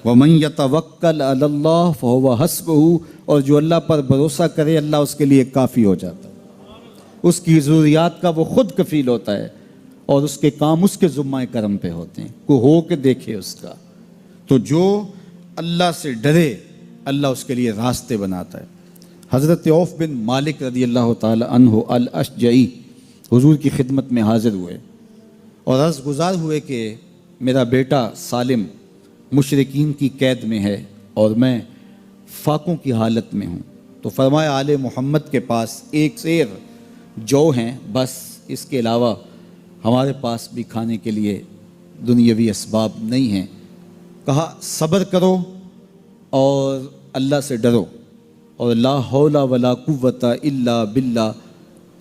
وَمَن يَتَوَكَّلْ عَلَى اللَّهِ فَهُوَ حَسْبُهُ، اور جو اللہ پر بھروسہ کرے اللہ اس کے لیے کافی ہو جاتا ہے، اس کی ضروریات کا وہ خود کفیل ہوتا ہے، اور اس کے کام اس کے ذمہ کرم پہ ہوتے ہیں، کو ہو کے دیکھے اس کا۔ تو جو اللہ سے ڈرے اللہ اس کے لیے راستے بناتا ہے۔ حضرت عوف بن مالک رضی اللہ تعالی عنہ الاشجعی حضور کی خدمت میں حاضر ہوئے اور عرض گزار ہوئے کہ میرا بیٹا سالم مشرکین کی قید میں ہے اور میں فاقوں کی حالت میں ہوں، تو فرمایا آل محمد کے پاس ایک سیر جو ہیں، بس اس کے علاوہ ہمارے پاس بھی کھانے کے لیے دنیاوی اسباب نہیں ہیں۔ کہا صبر کرو اور اللہ سے ڈرو، اور لا حول ولا قوت الا باللہ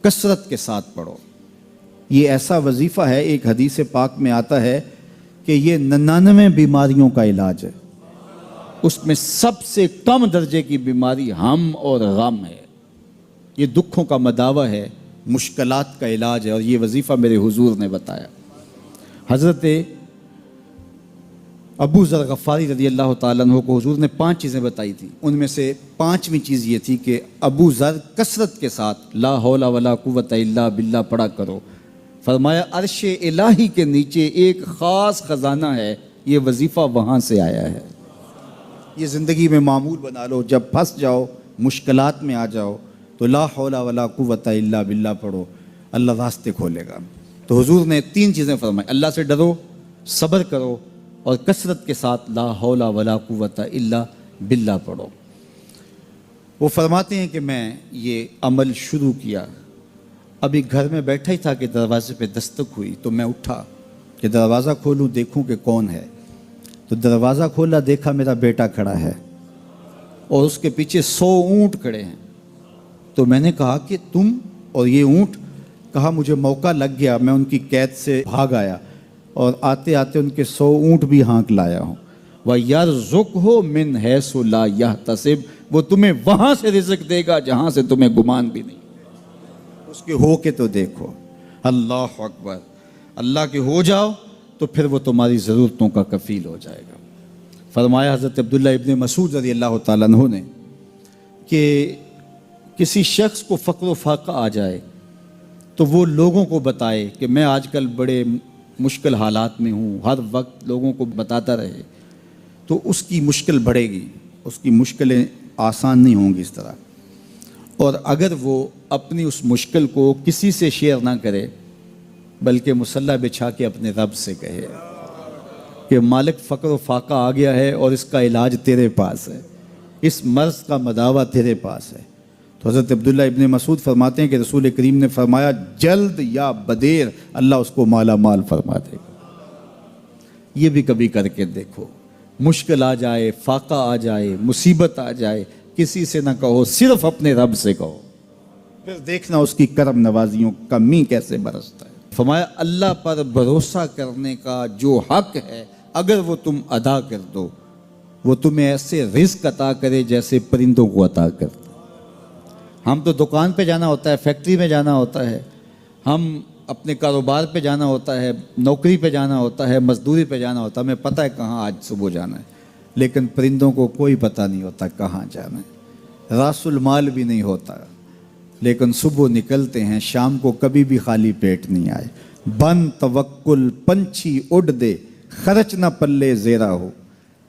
کثرت کے ساتھ پڑھو۔ یہ ایسا وظیفہ ہے، ایک حدیث پاک میں آتا ہے کہ یہ 99 بیماریوں کا علاج ہے، اس میں سب سے کم درجے کی بیماری ہم اور غم ہے، یہ دکھوں کا مداوع ہے، مشکلات کا علاج ہے، اور یہ وظیفہ میرے حضور نے بتایا۔ حضرت ابو ذر غفاری رضی اللہ تعالیٰ عنہ کو حضور نے 5 چیزیں بتائی تھیں، ان میں سے 5ویں چیز یہ تھی کہ ابو ذر کثرت کے ساتھ لا حول ولا قوت الا باللہ پڑھا کرو۔ فرمایا عرش الہی کے نیچے ایک خاص خزانہ ہے، یہ وظیفہ وہاں سے آیا ہے، یہ زندگی میں معمول بنا لو، جب پھنس جاؤ مشکلات میں آ جاؤ تو لا حول ولا قوت الا باللہ پڑھو، اللہ راستے کھولے گا۔ تو حضور نے 3 چیزیں فرمائی، اللہ سے ڈرو، صبر کرو، اور کثرت کے ساتھ لا حول ولا قوت الا باللہ پڑھو۔ وہ فرماتے ہیں کہ میں یہ عمل شروع کیا، ابھی گھر میں بیٹھا ہی تھا کہ دروازے پہ دستک ہوئی، تو میں اٹھا کہ دروازہ کھولوں دیکھوں کہ کون ہے، تو دروازہ کھولا، دیکھا میرا بیٹا کھڑا ہے اور اس کے پیچھے 100 اونٹ کھڑے ہیں۔ تو میں نے کہا کہ تم اور یہ اونٹ؟ کہا مجھے موقع لگ گیا، میں ان کی قید سے بھاگ آیا اور آتے آتے ان کے 100 اونٹ بھی ہانک لایا ہوں۔ وَيَرْزُقْهُ مِنْ حَيْثُ لَا يَحْتَسِبُ، وہ تمہیں وہاں سے رزق دے گا جہاں سے تمہیں گمان بھی نہیں، اس کے ہو کے تو دیکھو۔ اللہ اکبر، اللہ کے ہو جاؤ تو پھر وہ تمہاری ضرورتوں کا کفیل ہو جائے گا۔ فرمایا حضرت عبداللہ ابن مسعود رضی اللہ تعالیٰ عنہ نے کہ کسی شخص کو فقر و فاقہ آ جائے تو وہ لوگوں کو بتائے کہ میں آج کل بڑے مشکل حالات میں ہوں، ہر وقت لوگوں کو بتاتا رہے تو اس کی مشکل بڑھے گی، اس کی مشکلیں آسان نہیں ہوں گی اس طرح۔ اور اگر وہ اپنی اس مشکل کو کسی سے شیئر نہ کرے بلکہ مصلی بچھا کے اپنے رب سے کہے کہ مالک فقر و فاقہ آ گیا ہے اور اس کا علاج تیرے پاس ہے، اس مرض کا مداوع تیرے پاس ہے۔ تو حضرت عبداللہ ابن مسعود فرماتے ہیں کہ رسول کریم نے فرمایا جلد یا بدیر اللہ اس کو مالا مال فرما دے گا۔ یہ بھی کبھی کر کے دیکھو، مشکل آ جائے، فاقہ آ جائے، مصیبت آ جائے، کسی سے نہ کہو، صرف اپنے رب سے کہو، پھر دیکھنا اس کی کرم نوازیوں کا می کیسے برستا ہے۔ فرمایا اللہ پر بھروسہ کرنے کا جو حق ہے اگر وہ تم ادا کر دو، وہ تمہیں ایسے رزق عطا کرے جیسے پرندوں کو عطا کرتا۔ ہم تو دکان پہ جانا ہوتا ہے، فیکٹری میں جانا ہوتا ہے، ہم اپنے کاروبار پہ جانا ہوتا ہے، نوکری پہ جانا ہوتا ہے، مزدوری پہ جانا ہوتا ہے، ہمیں پتہ ہے کہاں آج صبح جانا ہے، لیکن پرندوں کو کوئی پتہ نہیں ہوتا کہاں جانا ہے، راس المال بھی نہیں ہوتا، لیکن صبح نکلتے ہیں، شام کو کبھی بھی خالی پیٹ نہیں آئے۔ بن توکل پنچھی اڑ دے، خرچ نہ پلے زیرا ہو۔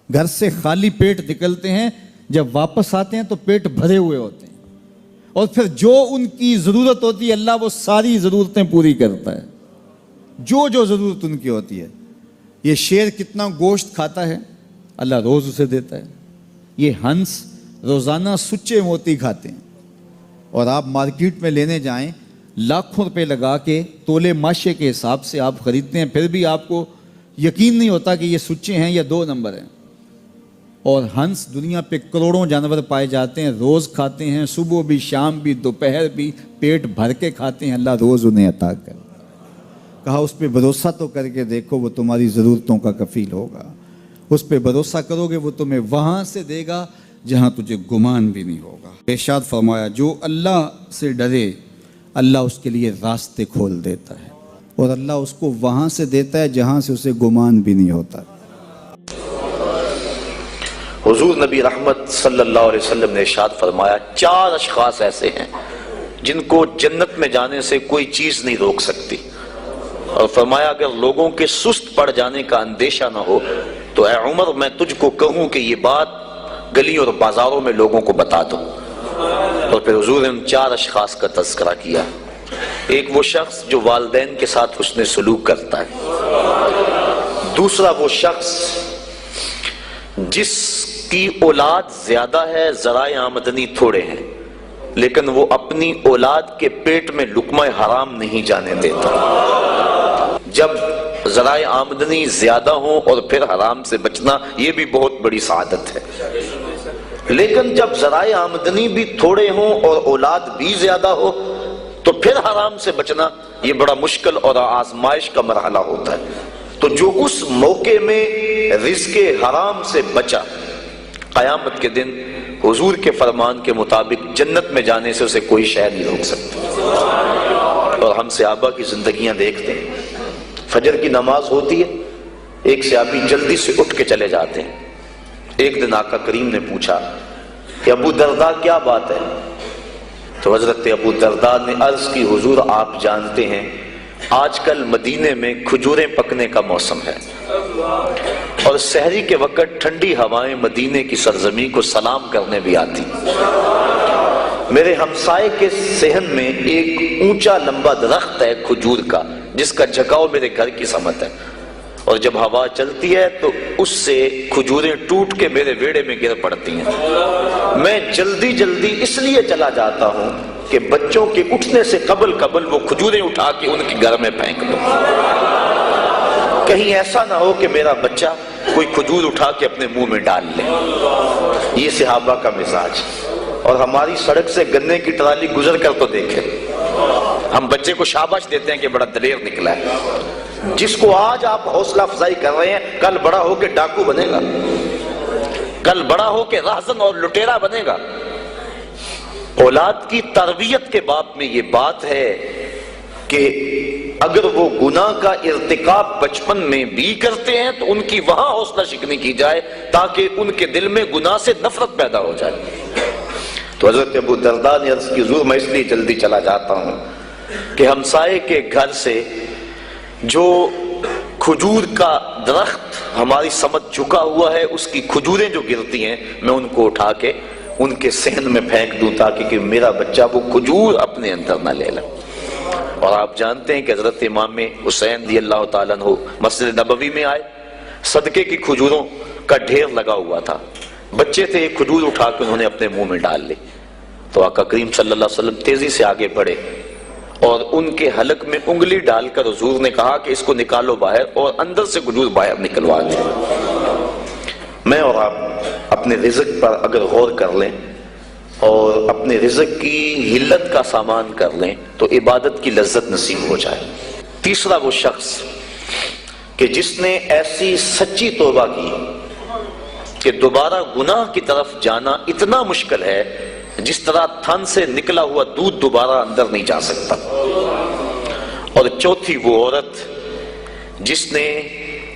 گھر سے خالی پیٹ نکلتے ہیں، جب واپس آتے ہیں تو پیٹ بھرے ہوئے ہوتے ہیں، اور پھر جو ان کی ضرورت ہوتی ہے اللہ وہ ساری ضرورتیں پوری کرتا ہے، جو ضرورت ان کی ہوتی ہے۔ یہ شیر کتنا گوشت کھاتا ہے اللہ روز اسے دیتا ہے، یہ ہنس روزانہ سچے موتی کھاتے ہیں، اور آپ مارکیٹ میں لینے جائیں لاکھوں روپے لگا کے تولے ماشے کے حساب سے آپ خریدتے ہیں، پھر بھی آپ کو یقین نہیں ہوتا کہ یہ سچے ہیں یا 2 نمبر ہیں۔ اور ہنس دنیا پہ کروڑوں جانور پائے جاتے ہیں، روز کھاتے ہیں، صبح بھی، شام بھی، دوپہر بھی، پیٹ بھر کے کھاتے ہیں، اللہ روز انہیں عطا کر۔ کہا اس پہ بھروسہ تو کر کے دیکھو، وہ تمہاری ضرورتوں کا کفیل ہوگا، اس پہ بھروسہ کرو گے وہ تمہیں وہاں سے دے گا جہاں تجھے گمان بھی نہیں ہوگا۔ ارشاد فرمایا جو اللہ سے ڈرے اللہ اس کے لیے راستے کھول دیتا ہے، اور اللہ اس کو وہاں سے دیتا ہے جہاں سے اسے گمان بھی نہیں ہوتا۔ حضور نبی رحمت صلی اللہ علیہ وسلم نے ارشاد فرمایا 4 اشخاص ایسے ہیں جن کو جنت میں جانے سے کوئی چیز نہیں روک سکتی، اور فرمایا اگر لوگوں کے سست پڑ جانے کا اندیشہ نہ ہو تو اے عمر میں تجھ کو کہوں کہ یہ بات گلیوں اور بازاروں میں لوگوں کو بتا دو۔ اور پھر حضور نے ان 4 اشخاص کا تذکرہ کیا۔ ایک وہ شخص جو والدین کے ساتھ حسن سلوک کرتا ہے، دوسرا وہ شخص جس کی اولاد زیادہ ہے ذرائع آمدنی تھوڑے ہیں لیکن وہ اپنی اولاد کے پیٹ میں لقمہ حرام نہیں جانے دیتا۔ جب ذرائع آمدنی زیادہ ہوں اور پھر حرام سے بچنا یہ بھی بہت بڑی سعادت ہے، لیکن جب ذرائع آمدنی بھی تھوڑے ہوں اور اولاد بھی زیادہ ہو تو پھر حرام سے بچنا یہ بڑا مشکل اور آزمائش کا مرحلہ ہوتا ہے۔ تو جو اس موقع میں رزق حرام سے بچا، قیامت کے دن حضور کے فرمان کے مطابق جنت میں جانے سے اسے کوئی شے نہیں روک سکتا۔ اور ہم صحابہ کی زندگیاں دیکھتے ہیں، فجر کی نماز ہوتی ہے، ایک صحابی جلدی سے اٹھ کے چلے جاتے ہیں۔ ایک دن آقا کریم نے پوچھا کہ ابو درداء کیا بات ہے؟ تو حضرت ابو درداء نے عرض کی حضور آپ جانتے ہیں آج کل مدینے میں کھجوریں پکنے کا موسم ہے اور سحری کے وقت ٹھنڈی ہوائیں مدینے کی سرزمین کو سلام کرنے بھی آتی۔ میرے ہمسائے کے صحن میں ایک اونچا لمبا درخت ہے کھجور کا جس کا جھکاؤ میرے گھر کی سمت ہے، اور جب ہوا چلتی ہے تو اس سے کھجوریں ٹوٹ کے میرے ویڑے میں گر پڑتی ہیں۔ میں جلدی جلدی اس لیے چلا جاتا ہوں کہ بچوں کے اٹھنے سے قبل وہ کھجوریں اٹھا کے ان کے گھر میں پھینک دوں، کہیں ایسا نہ ہو کہ میرا بچہ کوئی کھجور اٹھا کے اپنے منہ میں ڈال لے۔ یہ صحابہ کا مزاج۔ اور ہماری سڑک سے گنے کی ٹرالی گزر کر تو دیکھیں، ہم بچے کو شاباش دیتے ہیں کہ بڑا دلیر نکلا ہے۔ جس کو آج آپ حوصلہ افزائی کر رہے ہیں کل بڑا ہو کے ڈاکو بنے گا، کل بڑا ہو کے راہزن اور لٹیرا بنے گا۔ اولاد کی تربیت کے باب میں یہ بات ہے کہ اگر وہ گناہ کا ارتکاب بچپن میں بھی کرتے ہیں تو ان کی وہاں حوصلہ شکنی کی جائے تاکہ ان کے دل میں گناہ سے نفرت پیدا ہو جائے۔ تو حضرت ابو درداء نے عرض کی حضور میں اس لیے جلدی چلا جاتا ہوں کہ ہمسائے کے گھر سے جو کھجور کا درخت ہماری سمت جھکا ہوا ہے اس کی کھجوریں جو گرتی ہیں میں ان کو اٹھا کے ان کے صحن میں پھینک دوں تاکہ کہ میرا بچہ وہ کھجور اپنے اندر نہ لے لے۔ اور آپ جانتے ہیں کہ حضرت امام حسین رضی اللہ تعالیٰ عنہ مسجد نبوی میں آئے، صدقے کی کھجوروں کا ڈھیر لگا ہوا تھا، بچے تھے، ایک کھجور اٹھا کے انہوں نے اپنے منہ میں ڈال لی۔ تو آقا کریم صلی اللہ علیہ وسلم تیزی سے آگے بڑھے اور ان کے حلق میں انگلی ڈال کر حضور نے کہا کہ اس کو نکالو باہر اور اندر سے کھجور باہر نکلوا دیں۔ میں اور آپ اپنے رزق پر اگر غور کر لیں اور اپنے رزق کی حلت کا سامان کر لیں تو عبادت کی لذت نصیب ہو جائے۔ تیسرا وہ شخص کہ جس نے ایسی سچی توبہ کی کہ دوبارہ گناہ کی طرف جانا اتنا مشکل ہے جس طرح تھن سے نکلا ہوا دودھ دوبارہ اندر نہیں جا سکتا۔ اور چوتھی وہ عورت جس نے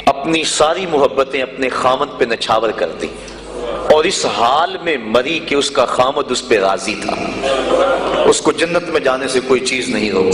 اپنی ساری محبتیں اپنے خامد پہ نچھاور کر دی اور اس حال میں مری کہ اس کا خامد اس پہ راضی تھا، اس کو جنت میں جانے سے کوئی چیز نہیں روک